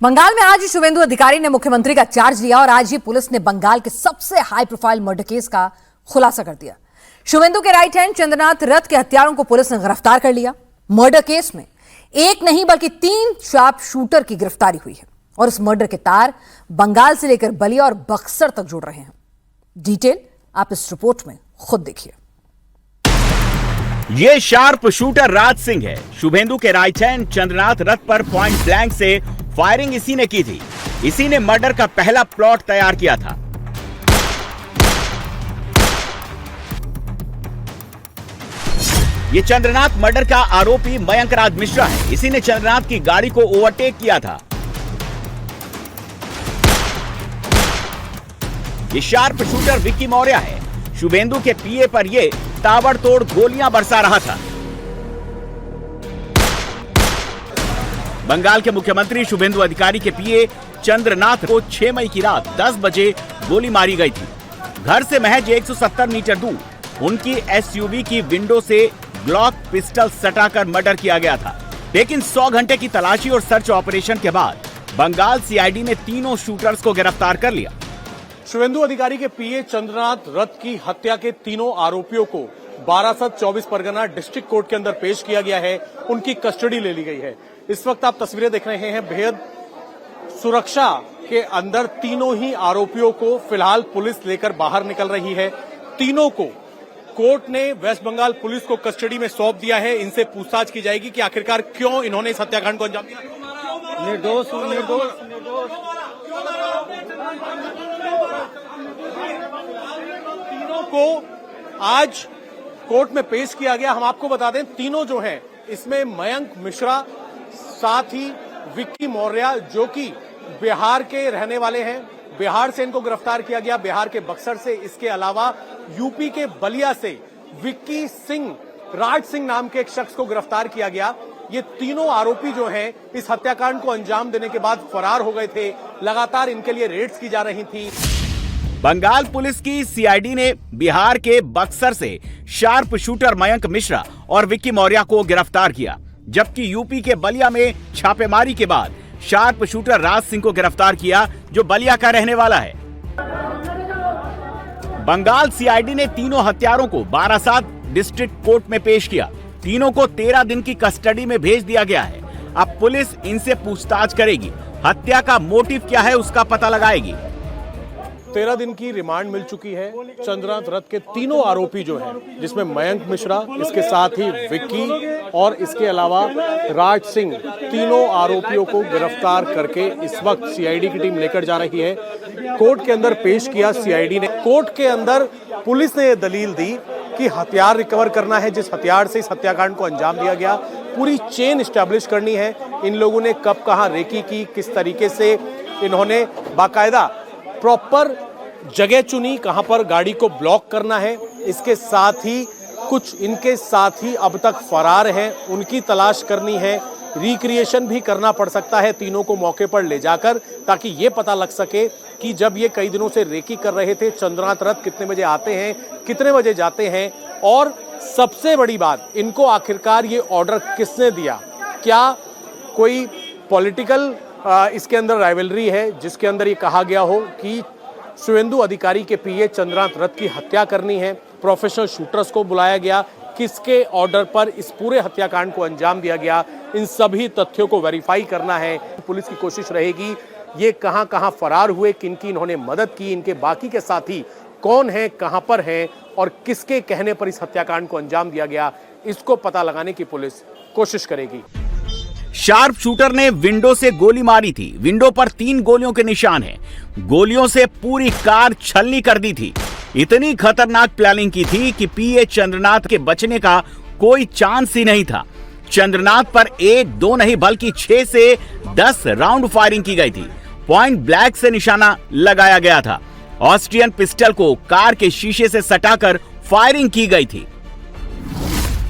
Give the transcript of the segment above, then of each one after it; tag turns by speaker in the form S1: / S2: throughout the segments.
S1: बंगाल में आज शुभेंदु अधिकारी ने मुख्यमंत्री का चार्ज लिया और आज ही पुलिस ने बंगाल के सबसे हाई प्रोफाइल मर्डर केस का खुलासा कर दिया। शुभेंदु के राइट हैंड चंद्रनाथ रथ के हत्यारों को पुलिस ने गिरफ्तार कर लिया। मर्डर केस में एक नहीं बल्कि 3 शार्प शूटर की गिरफ्तारी हुई है और इस मर्डर के तार बंगाल से लेकर बलिया और बक्सर तक जुड़ रहे हैं। डिटेल आप इस रिपोर्ट में खुद देखिए।
S2: ये शार्प शूटर राज सिंह है। शुभेंदु के राइट हैंड चंद्रनाथ रथ पर पॉइंट ब्लैंक से फायरिंग इसी ने की थी। इसी ने मर्डर का पहला प्लॉट तैयार किया था। ये चंद्रनाथ मर्डर का आरोपी मयंक राज मिश्रा है। इसी ने चंद्रनाथ की गाड़ी को ओवरटेक किया था। ये शार्प शूटर विक्की मौर्य है। शुभेंदु के पीए पर ये ताबड़तोड़ गोलियां बरसा रहा था। बंगाल के मुख्यमंत्री शुभेंदु अधिकारी के पीए चंद्रनाथ को 6 मई की रात 10 बजे गोली मारी गई थी। घर से महज 170 मीटर दूर उनकी एसयूवी की विंडो से ग्लॉक पिस्टल सटाकर मर्डर किया गया था। लेकिन 100 घंटे की तलाशी और सर्च ऑपरेशन के बाद बंगाल सीआईडी ने तीनों शूटर्स को गिरफ्तार कर लिया।
S3: शुभेंदु अधिकारी के पीए चंद्रनाथ रथ की हत्या के तीनों आरोपियों को बारासत 24 परगना डिस्ट्रिक्ट कोर्ट के अंदर पेश किया गया है। उनकी कस्टडी ले ली गई है। इस वक्त आप तस्वीरें देख रहे हैं। बेहद सुरक्षा के अंदर तीनों ही आरोपियों को फिलहाल पुलिस लेकर बाहर निकल रही है। तीनों को कोर्ट ने वेस्ट बंगाल पुलिस को कस्टडी में सौंप दिया है। इनसे पूछताछ की जाएगी कि आखिरकार क्यों इन्होंने इस हत्याकांड को अंजाम दिया। निर्दोष तीनों को आज कोर्ट में पेश किया गया। हम आपको बता दें, तीनों जो हैं इसमें मयंक मिश्रा, साथ ही विक्की मौर्य जो कि बिहार के रहने वाले हैं। बिहार से इनको गिरफ्तार किया गया, बिहार के बक्सर से। इसके अलावा यूपी के बलिया से विक्की सिंह, राज सिंह नाम के एक शख्स को गिरफ्तार किया गया। ये तीनों आरोपी जो हैं इस हत्याकांड को अंजाम देने के बाद फरार हो गए थे। लगातार इनके लिए रेड्स की जा रही थी।
S2: बंगाल पुलिस की सीआईडी ने बिहार के बक्सर से शार्प शूटर मयंक मिश्रा और विक्की मौर्य को गिरफ्तार किया, जबकि यूपी के बलिया में छापेमारी के बाद शार्प शूटर राज सिंह को गिरफ्तार किया, जो बलिया का रहने वाला है। बंगाल सीआईडी ने तीनों हत्यारों को बारासात डिस्ट्रिक्ट कोर्ट में पेश किया। तीनों को 13 दिन की कस्टडी में भेज दिया गया है। अब पुलिस इनसे पूछताछ करेगी। हत्या का मोटिव क्या है उसका पता लगाएगी।
S3: 13 दिन की रिमांड मिल चुकी है। चंद्रनाथ रथ के तीनों आरोपी जो हैं, जिसमें मयंक मिश्रा, इसके साथ ही विक्की और इसके अलावा राज सिंह, तीनों आरोपियों को गिरफ्तार करके इस वक्त सीआईडी की टीम लेकर जा रही है। कोर्ट के अंदर पेश किया सीआईडी ने। कोर्ट के अंदर पुलिस ने यह दलील दी कि हथियार रिकवर करना है, जिस हथियार से इस हत्याकांड को अंजाम दिया गया। पूरी चेन एस्टैब्लिश करनी है। इन लोगों ने कब कहां रेकी की, किस तरीके से इन्होंने बाकायदा प्रॉपर जगह चुनी, कहां पर गाड़ी को ब्लॉक करना है। इसके साथ ही कुछ इनके साथ ही अब तक फरार हैं, उनकी तलाश करनी है। रिक्रिएशन भी करना पड़ सकता है तीनों को मौके पर ले जाकर, ताकि ये पता लग सके कि जब ये कई दिनों से रेकी कर रहे थे, चंद्रनाथ रथ कितने बजे आते हैं, कितने बजे जाते हैं, और सबसे बड़ी बात, इनको आखिरकार ये ऑर्डर किसने दिया। क्या कोई पॉलिटिकल इसके अंदर राइवलरी है, जिसके अंदर ये कहा गया हो कि शुभेंदु अधिकारी के पीए चंद्रनाथ रथ की हत्या करनी है। प्रोफेशनल शूटर्स को बुलाया गया, किसके ऑर्डर पर इस पूरे हत्याकांड को अंजाम दिया गया, इन सभी तथ्यों को वेरीफाई करना है। पुलिस की कोशिश रहेगी ये कहां कहां फरार हुए, किनकी इन्होंने मदद की, इनके बाकी के साथी कौन हैं, कहां पर हैं और किसके कहने पर इस हत्याकांड को अंजाम दिया गया, इसको पता लगाने की पुलिस कोशिश करेगी।
S2: शार्प शूटर ने विंडो से गोली मारी थी। विंडो पर 3 गोलियों के निशान हैं। गोलियों से पूरी कार छलनी कर दी थी। इतनी खतरनाक प्लानिंग की थी कि पीए चंद्रनाथ के बचने का कोई चांस ही नहीं था। चंद्रनाथ पर 1-2 नहीं बल्कि 6 से 10 राउंड फायरिंग की गई थी। पॉइंट ब्लैंक से निशाना लगाया गया था। ऑस्ट्रियन पिस्टल को कार के शीशे से सटाकर फायरिंग की गई थी।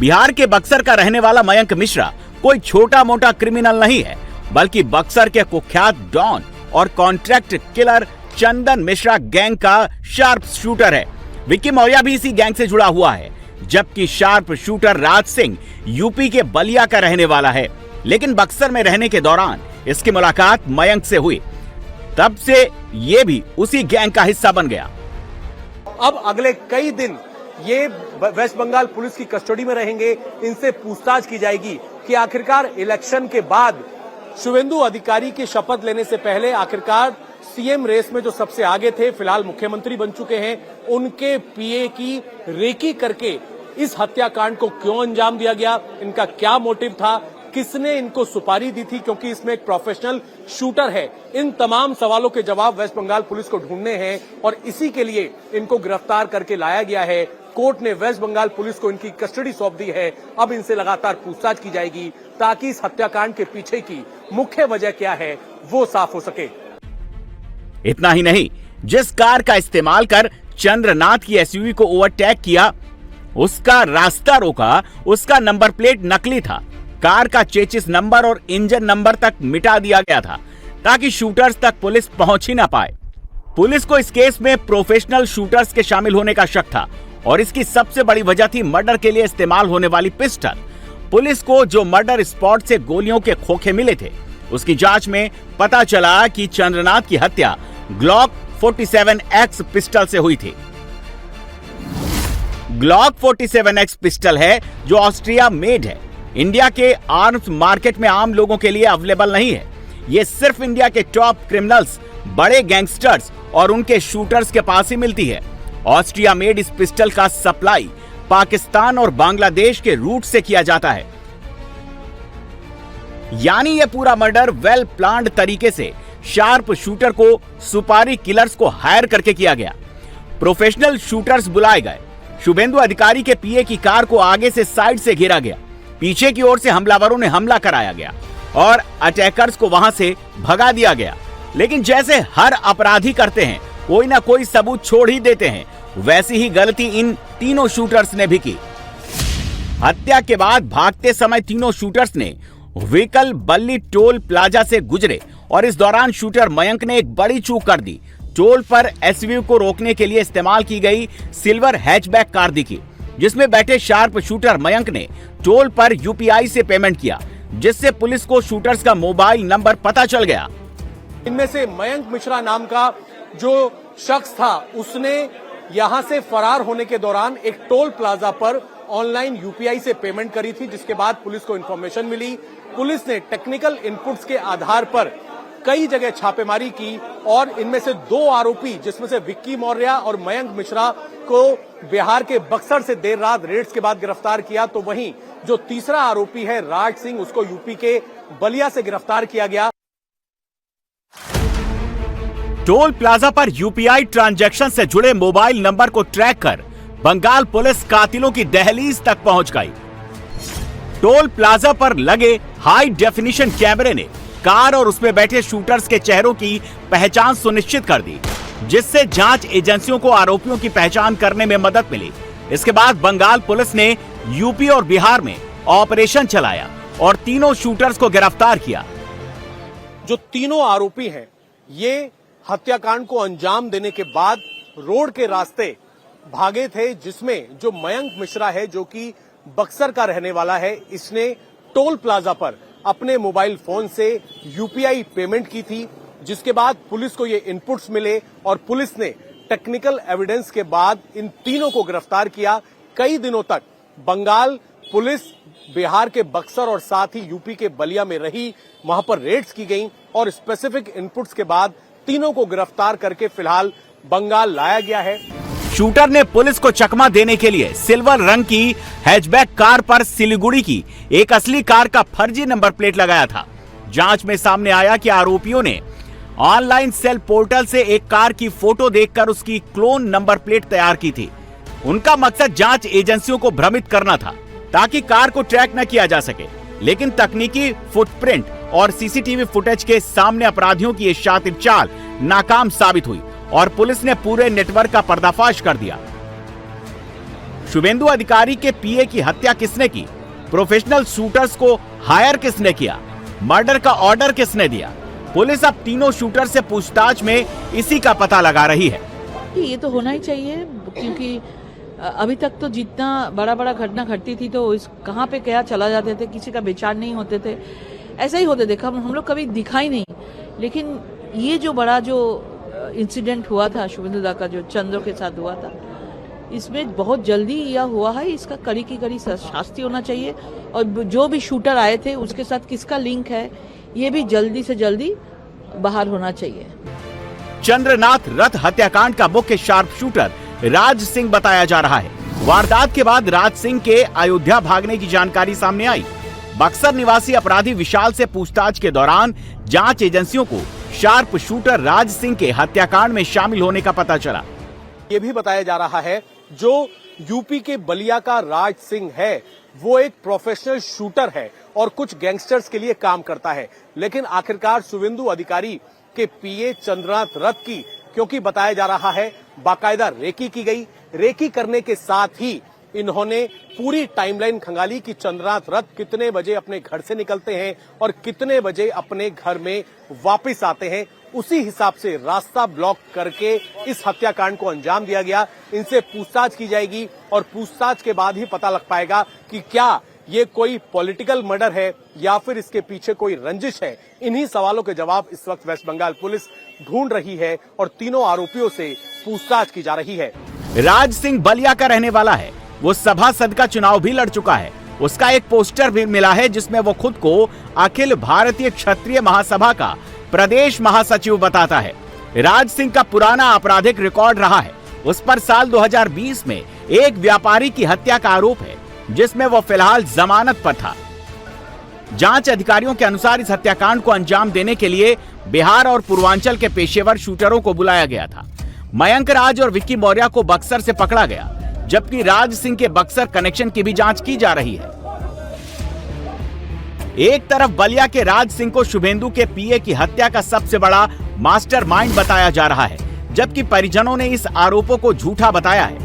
S2: बिहार के बक्सर का रहने वाला मयंक मिश्रा कोई छोटा मोटा क्रिमिनल नहीं है, बल्कि बक्सर के कुख्यात डॉन और कॉन्ट्रैक्ट किलर चंदन मिश्रा गैंग का शार्प शूटर है। विक्की मौर्य भी इसी गैंग से जुड़ा हुआ है, जबकि sharp shooter Raj Singh UP के बलिया का रहने वाला है, लेकिन बक्सर में रहने के दौरान इसकी मुलाकात मयंक से हुई। तब से ये भी उसी गैंग का हिस्सा बन गया।
S3: अब अगले कई दिन ये वेस्ट बंगाल पुलिस की कस्टडी में रहेंगे। इनसे पूछताछ की जाएगी कि आखिरकार इलेक्शन के बाद शुवेंदु अधिकारी की शपथ लेने से पहले आखिरकार सीएम रेस में जो सबसे आगे थे, फिलहाल मुख्यमंत्री बन चुके हैं, उनके पीए की रेकी करके इस हत्याकांड को क्यों अंजाम दिया गया, इनका क्या मोटिव था, किसने इनको सुपारी दी थी, क्योंकि इसमें एक प्रोफेशनल शूटर है। इन तमाम सवालों के जवाब वेस्ट बंगाल पुलिस को ढूंढने हैं और इसी के लिए इनको गिरफ्तार करके लाया गया है। कोर्ट ने वेस्ट बंगाल पुलिस को इनकी कस्टडी सौंप दी है। अब इनसे लगातार पूछताछ की जाएगी ताकि इस हत्याकांड के पीछे की मुख्य वजह क्या है वो साफ हो सके।
S2: इतना ही नहीं, जिस कार का इस्तेमाल कर चंद्रनाथ की एसयूवी को ओवरटेक किया, उसका रास्ता रोका, उसका नंबर प्लेट नकली था। कार का चेचिस नंबर और इंजन नंबर तक मिटा दिया गया था ताकि शूटर्स तक पुलिस पहुंच ही ना पाए। पुलिस को इस केस में प्रोफेशनल शूटर्स के शामिल होने का शक था और इसकी सबसे बड़ी वजह थी मर्डर के लिए इस्तेमाल होने वाली पिस्टल। पुलिस को जो मर्डर स्पॉट से गोलियों के खोखे मिले थे, उसकी जांच में पता चला कि चंद्रनाथ की हत्या ग्लॉक 47X पिस्टल से हुई थी। ग्लॉक 47X पिस्टल है जो ऑस्ट्रिया मेड है। इंडिया के आर्म्स मार्केट में आम लोगों के लिए अवेलेबल नहीं है। ये सिर्फ इंडिया के टॉप क्रिमिनल्स, बड़े गैंगस्टर्स और उनके शूटर्स के पास ही मिलती है। ऑस्ट्रिया मेड इस पिस्टल का सप्लाई पाकिस्तान और बांग्लादेश के रूट से किया जाता है। यानी यह पूरा मर्डर वेल प्लान्ड तरीके से शार्प शूटर को सुपारी किलर्स को हायर करके किया गया। प्रोफेशनल शूटर्स बुलाए गए। शुभेंदु अधिकारी के पीए की कार को आगे से साइड से घेरा गया। पीछे की ओर से हमलावरों ने हमला कराया गया और अटैकर्स को वहां से भगा दिया गया। लेकिन जैसे हर अपराधी करते हैं, कोई ना कोई सबूत छोड़ ही देते हैं, वैसी ही गलती इन तीनों शूटर्स ने भी की। हत्या के बाद भागते समय तीनों शूटर्स ने व्हीकल बल्ली टोल प्लाजा से गुजरे और इस दौरान शूटर मयंक ने एक बड़ी चूक कर दी। टोल पर एसयूवी को रोकने के लिए इस्तेमाल की गई सिल्वर हैचबैक कार दिखी, जिसमें बैठे शार्प शूटर मयंक ने टोल पर यूपीआई से पेमेंट किया, जिससे पुलिस को शूटर्स का मोबाइल नंबर पता चल गया।
S3: इनमें से मयंक मिश्रा नाम का जो शख्स था, उसने यहां से फरार होने के दौरान एक टोल प्लाजा पर ऑनलाइन यूपीआई से पेमेंट करी थी, जिसके बाद पुलिस को इंफॉर्मेशन मिली। पुलिस ने टेक्निकल इनपुट्स के आधार पर कई जगह छापेमारी की और इनमें से 2 आरोपी, जिसमें से विक्की मौर्य और मयंक मिश्रा को बिहार के बक्सर से देर रात रेड्स के बाद गिरफ्तार किया, तो वहीं जो तीसरा आरोपी है राज सिंह, उसको यूपी के बलिया से गिरफ्तार किया गया।
S2: टोल प्लाजा पर यूपीआई ट्रांजैक्शन से जुड़े मोबाइल नंबर को ट्रैक कर बंगाल पुलिस कातिलों की दहलीज तक पहुंच गई। टोल प्लाजा पर लगे हाई डेफिनेशन कैमरे ने कार और उसमें बैठे शूटर्स के चेहरों की पहचान सुनिश्चित कर दी, जिससे जांच एजेंसियों को आरोपियों की पहचान करने में मदद मिली। इसके बाद बंगाल पुलिस ने यूपी और बिहार में ऑपरेशन चलाया और तीनों शूटर्स को गिरफ्तार किया।
S3: जो तीनों आरोपी हैं, ये हत्याकांड को अंजाम देने के बाद रोड के रास्ते भागे थे, जिसमें जो मयंक मिश्रा है, जो कि बक्सर का रहने वाला है, इसने टोल प्लाजा पर अपने मोबाइल फोन से यूपीआई पेमेंट की थी, जिसके बाद पुलिस को ये इनपुट्स मिले और पुलिस ने टेक्निकल एविडेंस के बाद इन तीनों को गिरफ्तार किया। कई दिनों तक बंगाल पुलिस बिहार के बक्सर और साथ ही यूपी के बलिया में रही, वहां पर रेड्स की गई और स्पेसिफिक इनपुट्स के बाद तीनों को गिरफ्तार करके फिलहाल बंगाल लाया गया है।
S2: शूटर ने पुलिस को चकमा देने के लिए सिल्वर रंग की हैचबैक कार पर सिलीगुड़ी की एक असली कार का फर्जी नंबर प्लेट लगाया था। जांच में सामने आया कि आरोपियों ने ऑनलाइन सेल पोर्टल से एक कार की फोटो देखकर उसकी क्लोन नंबर प्लेट तैयार की थी। उनका मकसद जांच एजेंसियों को भ्रमित करना था ताकि कार को ट्रैक न किया जा सके, लेकिन तकनीकी फुटप्रिंट और सीसीटीवी फुटेज के सामने अपराधियों की ये शातिर चाल नाकाम साबित हुई और पुलिस ने पूरे नेटवर्क का पर्दाफाश कर दिया। शुभेंदु अधिकारी के पीए की हत्या किसने की? प्रोफेशनल शूटर्स को हायर किसने किया? मर्डर का ऑर्डर किसने दिया? पुलिस अब तीनों शूटर से पूछताछ में इसी का पता लगा रही है।
S4: ये तो होना ही चाहिए, क्योंकि अभी तक तो जितना बड़ा बड़ा घटना घटती थी तो कहाँ पे क्या चला जाते थे, किसी का विचार नहीं होते थे। ऐसा ही होता देखा, हम लोग कभी दिखा ही नहीं। लेकिन ये जो बड़ा जो इंसिडेंट हुआ था शुभेंदु दा का, जो चंद्र के साथ हुआ था, इसमें बहुत जल्दी यह हुआ है, इसका कड़ी की कड़ी शास्ति होना चाहिए। और जो भी शूटर आए थे उसके साथ किसका लिंक है, ये भी जल्दी से जल्दी बाहर होना चाहिए।
S2: चंद्रनाथ रथ हत्याकांड का मुख्य शार्प शूटर राज सिंह बताया जा रहा है। वारदात के बाद राज सिंह के अयोध्या भागने की जानकारी सामने आई। बक्सर निवासी अपराधी विशाल से पूछताछ के दौरान जांच एजेंसियों को शार्प शूटर राज सिंह के हत्याकांड में शामिल होने का पता चला।
S3: ये भी बताया जा रहा है जो यूपी के बलिया का राज सिंह है वो एक प्रोफेशनल शूटर है और कुछ गैंगस्टर्स के लिए काम करता है। लेकिन आखिरकार शुभेंदु अधिकारी के पीए चंद्रनाथ रथ की, क्योंकि बताया जा रहा है बाकायदा रेकी की गई, रेकी करने के साथ ही इन्होंने पूरी टाइमलाइन खंगाली कि चंद्रनाथ रथ कितने बजे अपने घर से निकलते हैं और कितने बजे अपने घर में वापस आते हैं। उसी हिसाब से रास्ता ब्लॉक करके इस हत्याकांड को अंजाम दिया गया। इनसे पूछताछ की जाएगी और पूछताछ के बाद ही पता लग पाएगा कि क्या ये कोई पॉलिटिकल मर्डर है या फिर इसके पीछे कोई रंजिश है। इन्हीं सवालों के जवाब इस वक्त वेस्ट बंगाल पुलिस ढूंढ रही है और तीनों आरोपियों से पूछताछ की जा रही है।
S2: राज सिंह बलिया का रहने वाला है। वो सभासद का चुनाव भी लड़ चुका है। उसका एक पोस्टर भी मिला है जिसमें वो खुद को अखिल भारतीय क्षत्रिय महासभा का प्रदेश महासचिव बताता है। राज सिंह का पुराना आपराधिक रिकॉर्ड रहा है। उस पर साल 2020 में एक व्यापारी की हत्या का आरोप है जिसमें वो फिलहाल जमानत पर था। जांच अधिकारियों के अनुसार इस हत्याकांड को अंजाम देने के लिए बिहार और पूर्वांचल के पेशेवर शूटरों को बुलाया गया था। मयंक राज और विक्की मौर्य को बक्सर से पकड़ा गया, जबकि राज सिंह के बक्सर कनेक्शन की भी जांच की जा रही है। एक तरफ बलिया के राज सिंह को शुभेंदु के पीए की हत्या का सबसे बड़ा मास्टरमाइंड बताया जा रहा है, जबकि परिजनों ने इस आरोपों को झूठा बताया है।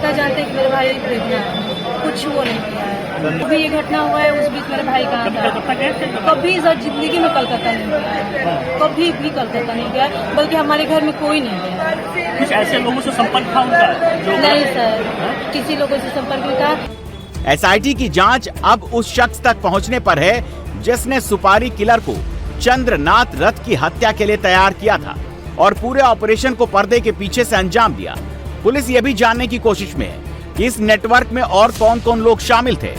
S5: जानते कि मेरे भाई कुछ वो नहीं किया है। कभी ये घटना हुआ है उस बीच मेरे भाई कहाँ था। कभी सर जिंदगी में कलकत्ता नहीं गया है, कभी भी कलकत्ता नहीं गया, बल्कि हमारे घर में कोई नहीं गया।
S6: कुछ ऐसे लोगों से संपर्क था उनका?
S5: नहीं सर, किसी लोगों से संपर्क नहीं था।
S2: एसआईटी की जांच अब उस शख्स तक पहुंचने पर है जिसने सुपारी किलर को चंद्रनाथ रथ की हत्या के लिए तैयार किया था और पूरे ऑपरेशन को पर्दे के पीछे से अंजाम दिया। पुलिस ये भी जानने की कोशिश में है कि इस नेटवर्क में और कौन कौन लोग शामिल थे।